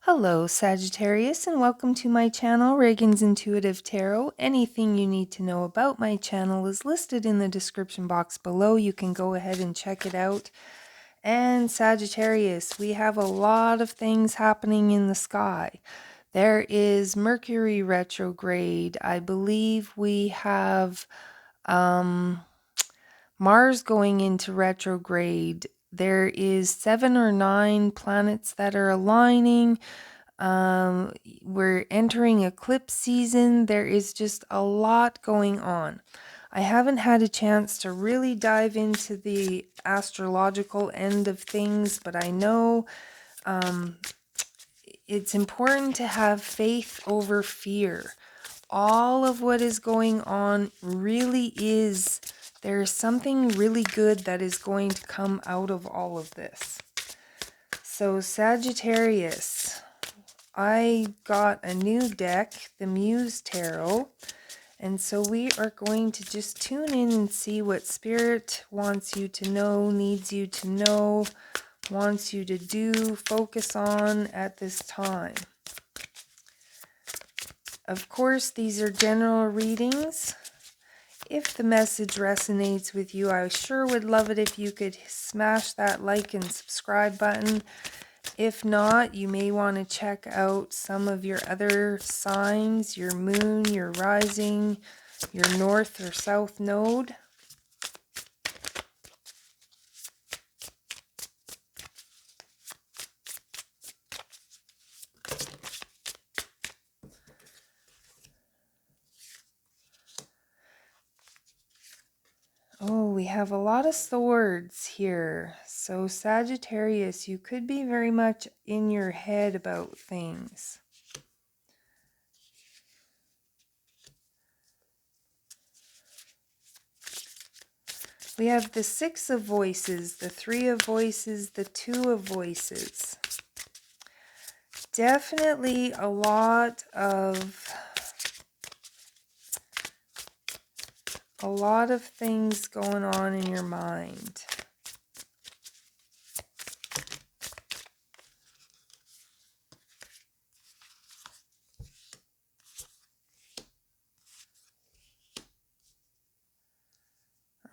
Hello, Sagittarius, and welcome to my channel, Ragean's Intuitive Tarot. Anything you need to know about my channel is listed in the description box below. You can go ahead and check it out. And Sagittarius, we have a lot of things happening in the sky. There is Mercury retrograde. I believe we have Mars going into retrograde. There is 7 or 9 planets that are aligning. We're entering eclipse season. There is just a lot going on. I haven't had a chance to really dive into the astrological end of things, but I know it's important to have faith over fear. All of what is going on really is, there's something really good that is going to come out of all of this. So Sagittarius, I got a new deck, the Muse Tarot, and so we are going to just tune in and see what Spirit wants you to know, needs you to know, wants you to do, focus on at this time. Of course, these are general readings. If the message resonates with you, I sure would love it if you could smash that like and subscribe button. If not, you may want to check out some of your other signs, your moon, your rising, your north or south node. Oh, we have a lot of swords here. So Sagittarius, you could be very much in your head about things. We have the 6 of voices, the 3 of voices, the 2 of voices. Definitely a lot of things going on in your mind.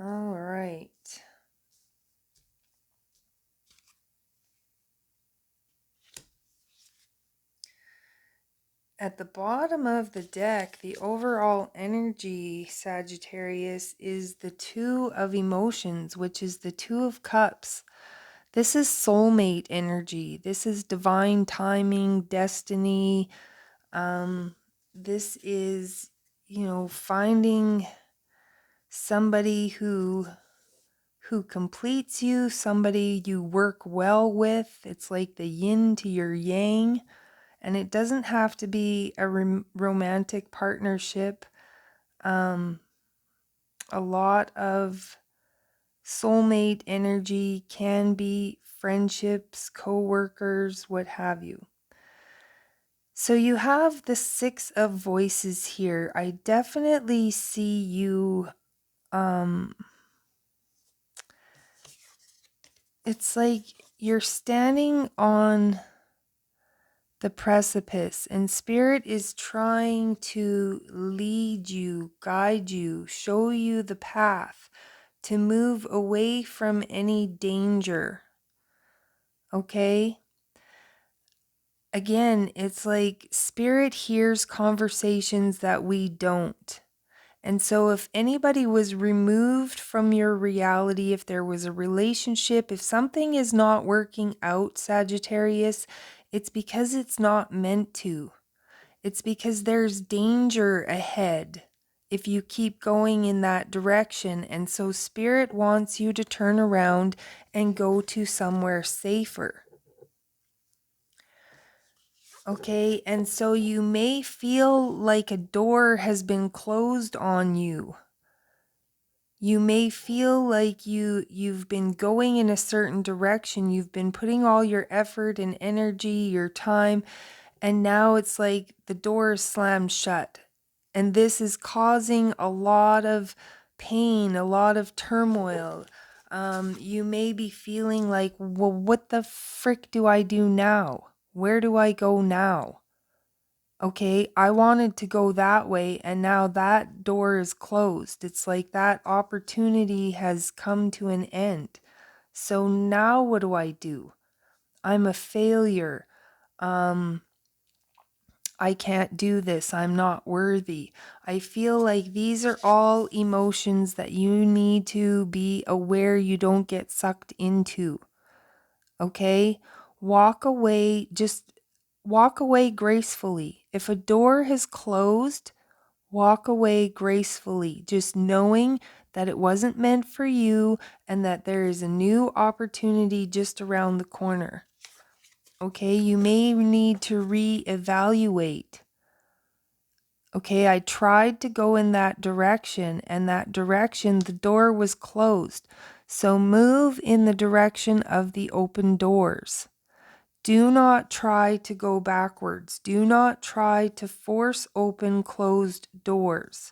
All right. At the bottom of the deck, the overall energy, Sagittarius, is the 2 of emotions, which is the 2 of cups. This is soulmate energy. This is divine timing, destiny. This is, finding somebody who completes you, somebody you work well with. It's like the yin to your yang. And it doesn't have to be a romantic partnership. A lot of soulmate energy can be friendships, co-workers, what have you. So you have the 6 of voices here. I definitely see you, it's like you're standing on the precipice, and Spirit is trying to lead you, guide you, show you the path to move away from any danger. Okay? Again, it's like Spirit hears conversations that we don't. And so if anybody was removed from your reality, if there was a relationship, if something is not working out, Sagittarius, it's because it's not meant to. It's because there's danger ahead if you keep going in that direction. And so Spirit wants you to turn around and go to somewhere safer. Okay, and so you may feel like a door has been closed on you. You may feel like you've been going in a certain direction. You've been putting all your effort and energy, your time, and now it's like the door is slammed shut. And this is causing a lot of pain, a lot of turmoil. You may be feeling like, well, what the frick do I do now? Where do I go now? Okay, I wanted to go that way and now that door is closed. It's like that opportunity has come to an end. So now what do I do? I'm a failure. I can't do this. I'm not worthy. I feel like these are all emotions that you need to be aware you don't get sucked into. Okay? Walk away, just walk away gracefully. If a door has closed, walk away gracefully, just knowing that it wasn't meant for you and that there is a new opportunity just around the corner. Okay? You may need to reevaluate. Okay, I tried to go in that direction, and that direction, the door was closed. So move in the direction of the open doors. Do not try to go backwards. Do not try to force open closed doors.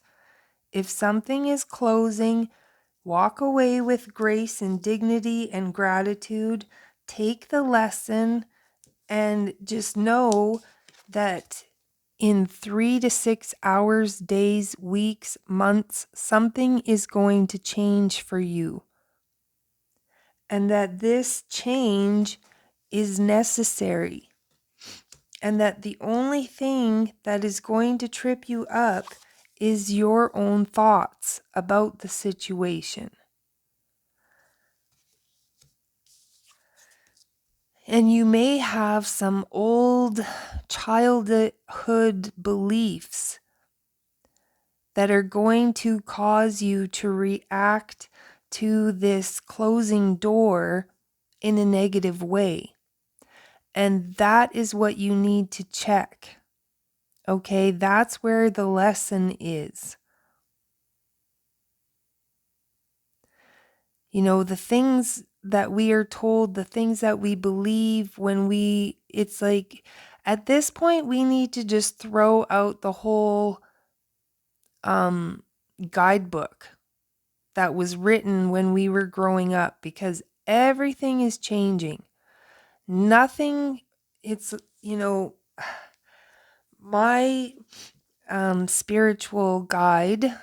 If something is closing, walk away with grace and dignity and gratitude. Take the lesson and just know that in 3 to 6 hours, days, weeks, months, something is going to change for you. And that this change is necessary. And that the only thing that is going to trip you up is your own thoughts about the situation. And you may have some old childhood beliefs that are going to cause you to react to this closing door in a negative way. And that is what you need to check. Okay, that's where the lesson is. You know, the things that we are told, the things that we believe it's like at this point we need to just throw out the whole guidebook that was written when we were growing up, because everything is changing. Nothing, it's, my spiritual guide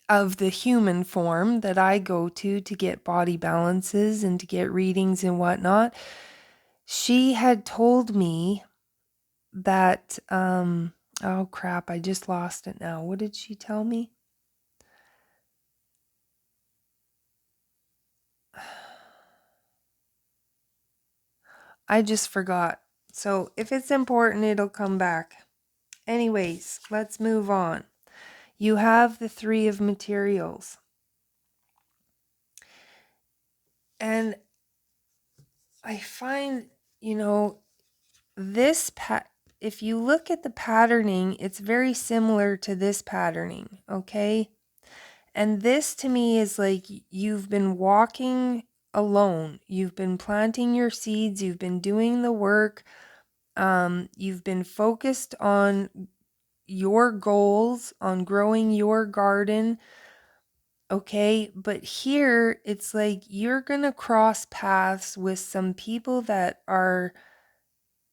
of the human form that I go to get body balances and to get readings and whatnot, she had told me that, oh crap, I just lost it now. What did she tell me? I just forgot. So if it's important, it'll come back. Anyways, let's move on. You have the 3 of materials. And I find, if you look at the patterning, it's very similar to this patterning, okay? And this to me is like you've been walking alone. You've been planting your seeds. You've been doing the work. You've been focused on your goals, on growing your garden. Okay, but here it's like you're going to cross paths with some people that are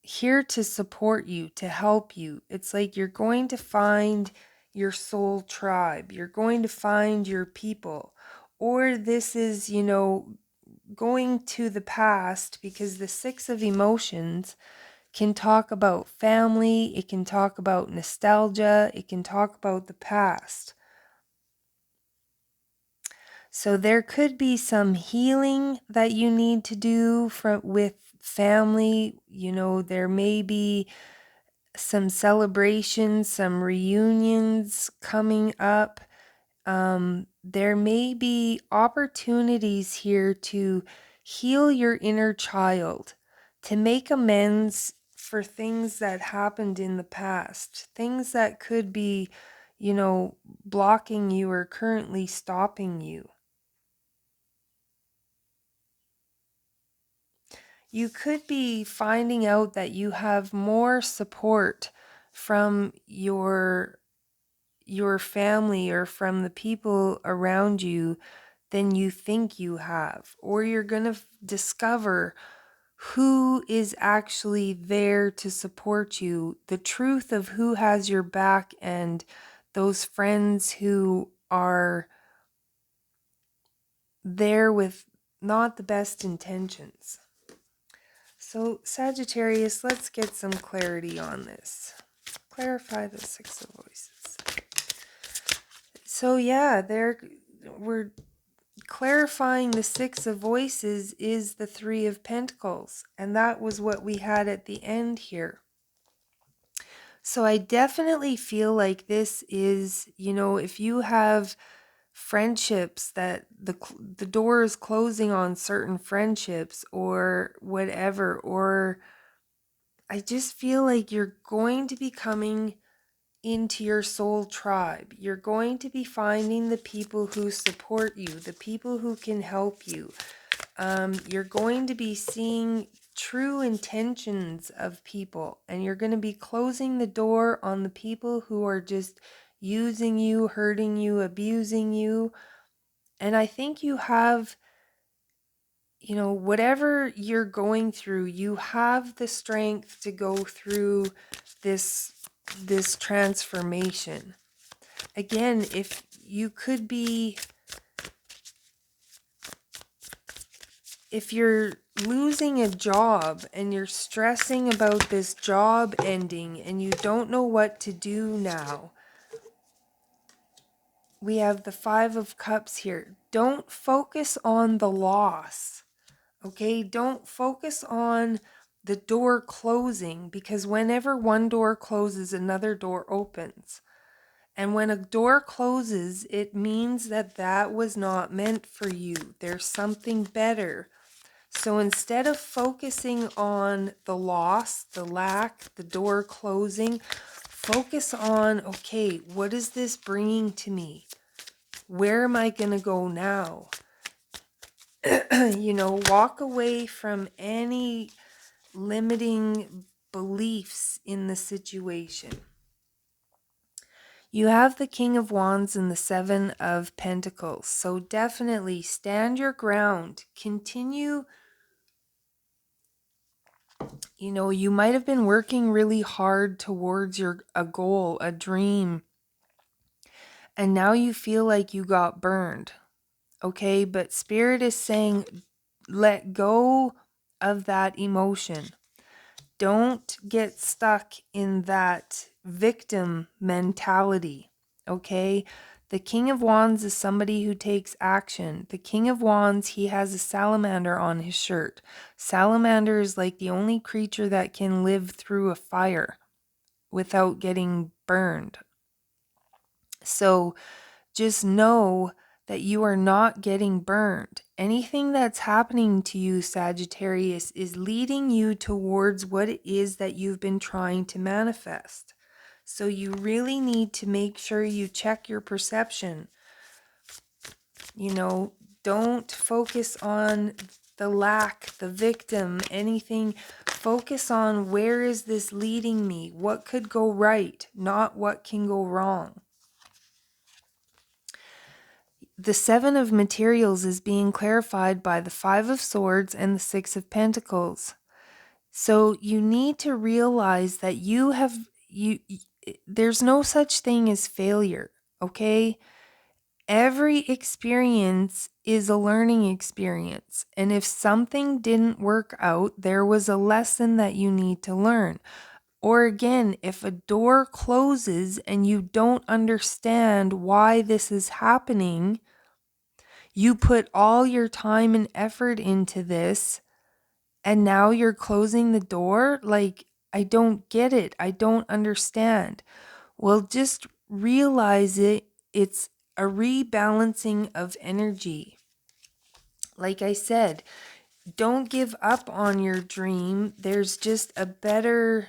here to support you, to help you. It's like you're going to find your soul tribe. You're going to find your people. Or this is, going to the past, because the 6 of emotions can talk about family, it can talk about nostalgia, it can talk about the past. So there could be some healing that you need to do with family. There may be some celebrations, some reunions coming up. There may be opportunities here to heal your inner child, to make amends for things that happened in the past, things that could be, blocking you or currently stopping you. You could be finding out that you have more support from your family or from the people around you than you think you have. Or you're going to discover who is actually there to support you, the truth of who has your back, and those friends who are there with not the best intentions. So, Sagittarius, let's get some clarity on this. Clarify the Six of Voices. So, yeah, we're clarifying the Six of Voices is the Three of Pentacles. And that was what we had at the end here. So I definitely feel like this is, if you have friendships that the door is closing on certain friendships or whatever, or I just feel like you're going to be coming into your soul tribe. You're going to be finding the people who support you, the people who can help you. You're going to be seeing true intentions of people, and you're going to be closing the door on the people who are just using you, hurting you, abusing you. And I think you have, whatever you're going through, you have the strength to go through this transformation. Again, if you could be, if you're losing a job and you're stressing about this job ending and you don't know what to do now, we have the Five of Cups here. Don't focus on the loss, okay? Don't focus on the door closing, because whenever one door closes, another door opens. And when a door closes, it means that that was not meant for you. There's something better. So instead of focusing on the loss, the lack, the door closing, focus on, okay, what is this bringing to me? Where am I going to go now? Walk away from any limiting beliefs in the situation. You have the King of Wands and the Seven of Pentacles. So definitely stand your ground. Continue. You might have been working really hard towards a goal, a dream, and now you feel like you got burned. Okay, but Spirit is saying, let go of that emotion. Don't get stuck in that victim mentality. Okay, the King of Wands is somebody who takes action. The King of Wands, he has a salamander on his shirt. Salamander is like the only creature that can live through a fire without getting burned. So just know that you are not getting burned. Anything that's happening to you, Sagittarius, is leading you towards what it is that you've been trying to manifest. So you really need to make sure you check your perception. Don't focus on the lack, the victim, anything. Focus on, where is this leading me? What could go right, not what can go wrong. The Seven of Materials is being clarified by the Five of Swords and the Six of Pentacles. So you need to realize that there's no such thing as failure, okay? Every experience is a learning experience. And if something didn't work out, there was a lesson that you need to learn. Or again, if a door closes and you don't understand why this is happening, you put all your time and effort into this, and now you're closing the door? Like, I don't get it. I don't understand. Well, just realize it's a rebalancing of energy. Like I said, don't give up on your dream. There's just a better,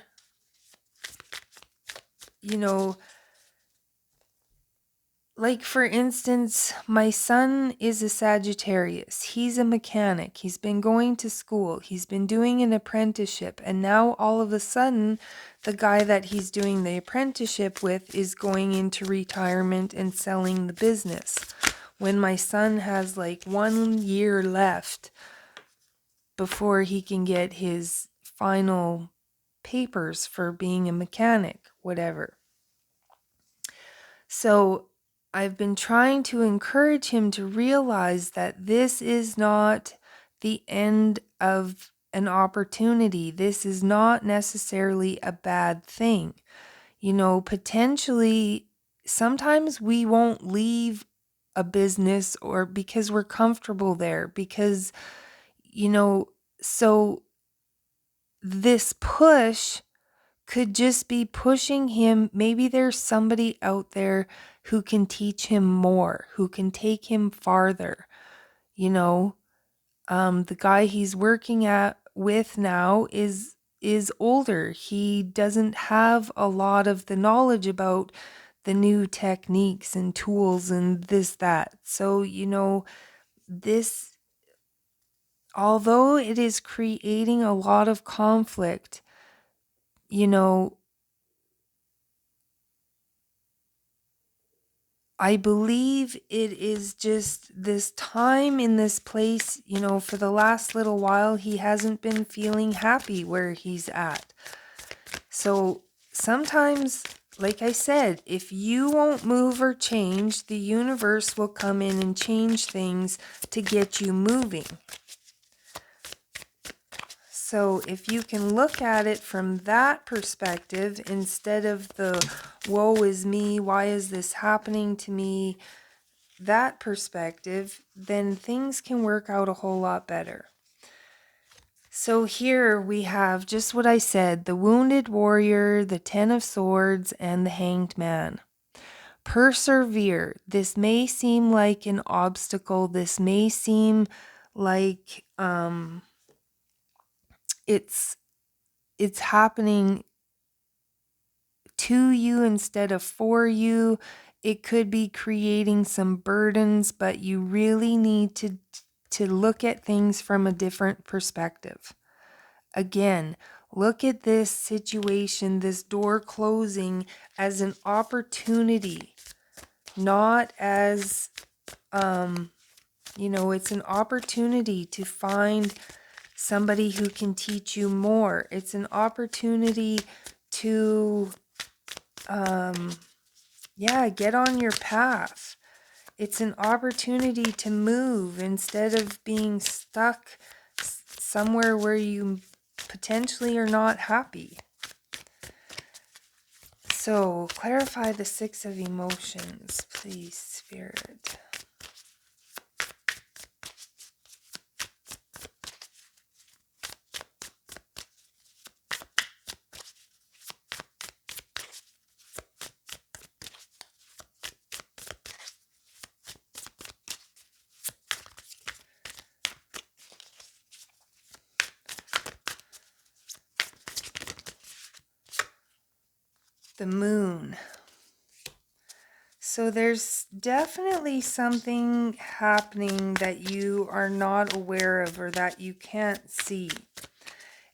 like, for instance, my son is a Sagittarius. He's a mechanic. He's been going to school. He's been doing an apprenticeship. And now all of a sudden, the guy that he's doing the apprenticeship with is going into retirement and selling the business. When my son has like 1 year left before he can get his final papers for being a mechanic, whatever. So I've been trying to encourage him to realize that this is not the end of an opportunity. This is not necessarily a bad thing. You know, potentially, sometimes we won't leave a business or because we're comfortable there, because, you know, so this push could just be pushing him. Maybe there's somebody out there who can teach him more, who can take him farther. You know, the guy he's working with now is older. He doesn't have a lot of the knowledge about the new techniques and tools and this, that. So, you know, this, although it is creating a lot of conflict, you know, I believe it is just this time in this place, you know, for the last little while, he hasn't been feeling happy where he's at. So sometimes, like I said, if you won't move or change, the universe will come in and change things to get you moving. So if you can look at it from that perspective, instead of the woe is me, why is this happening to me, that perspective, then things can work out a whole lot better. So here we have just what I said, the wounded warrior, the 10 of swords, and the hanged man. Persevere. This may seem like an obstacle. This may seem like it's happening to you instead of for you. It could be creating some burdens, but you really need to look at things from a different perspective. Again, look at this situation, this door closing, as an opportunity, not as, it's an opportunity to find somebody who can teach you more. It's an opportunity to, get on your path. It's an opportunity to move instead of being stuck somewhere where you potentially are not happy. So, clarify the 6 of emotions, please, Spirit. The moon. So there's definitely something happening that you are not aware of or that you can't see.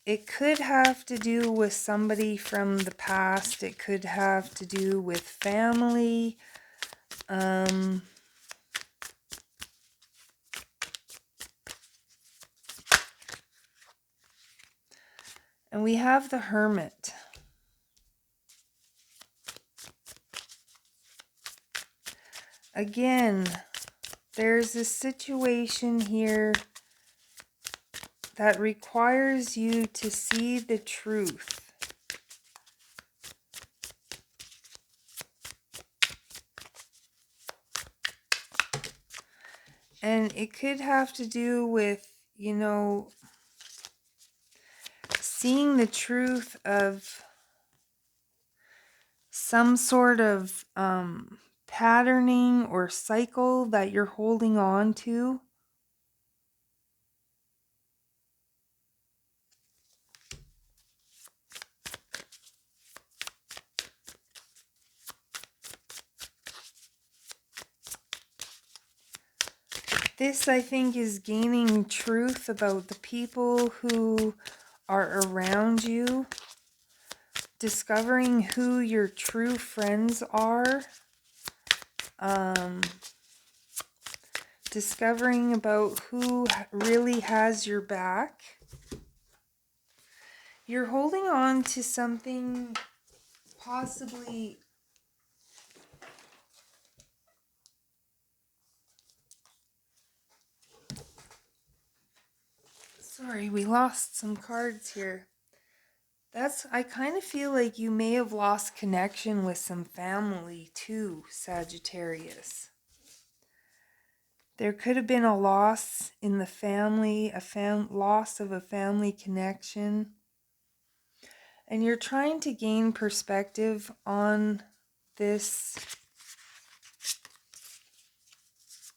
It could have to do with somebody from the past. It could have to do with family. And we have the Hermit. Again, there's a situation here that requires you to see the truth. And it could have to do with, seeing the truth of some sort of patterning or cycle that you're holding on to. This, I think, is gaining truth about the people who are around you, discovering who your true friends are, discovering about who really has your back. You're holding on to something possibly... Sorry, we lost some cards here. I kind of feel like you may have lost connection with some family too, Sagittarius. There could have been a loss in the family, loss of a family connection. And you're trying to gain perspective on this.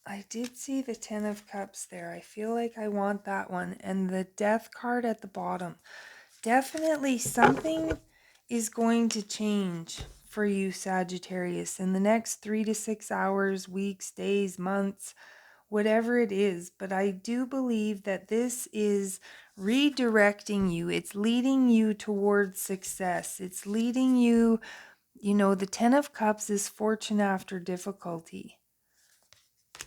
I did see the Ten of Cups there. I feel like I want that one. And the Death card at the bottom. Definitely something is going to change for you, Sagittarius, in the next 3 to 6 hours, weeks, days, months, whatever it is. But I do believe that this is redirecting you. It's leading you towards success. It's leading you, the Ten of Cups is fortune after difficulty.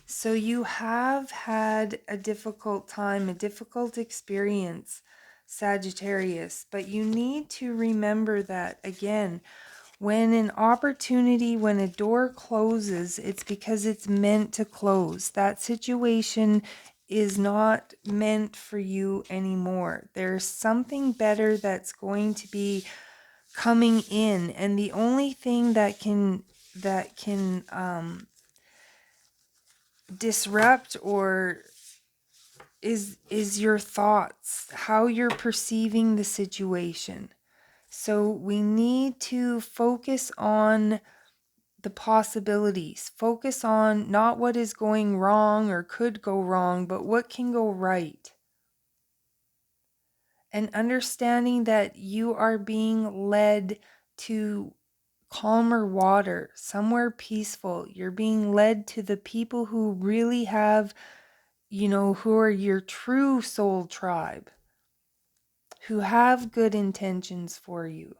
So you have had a difficult time, a difficult experience, Sagittarius, but you need to remember that, again, when a door closes, it's because it's meant to close. That situation is not meant for you anymore. There's something better that's going to be coming in, and the only thing that can disrupt or is your thoughts, how you're perceiving the situation. So we need to focus on the possibilities. Focus on not what is going wrong or could go wrong, but what can go right. And understanding that you are being led to calmer water, somewhere peaceful. You're being led to the people who really have, who are your true soul tribe, who have good intentions for you.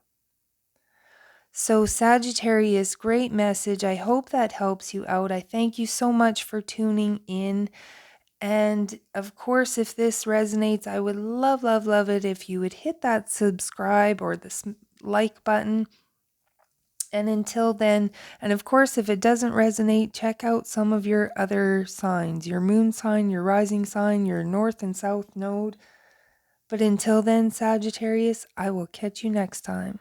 So Sagittarius, great message. I hope that helps you out. I thank you so much for tuning in. And of course, if this resonates, I would love, love, love it if you would hit that subscribe or the like button. And until then, and of course, if it doesn't resonate, check out some of your other signs, your moon sign, your rising sign, your north and south node. But until then, Sagittarius, I will catch you next time.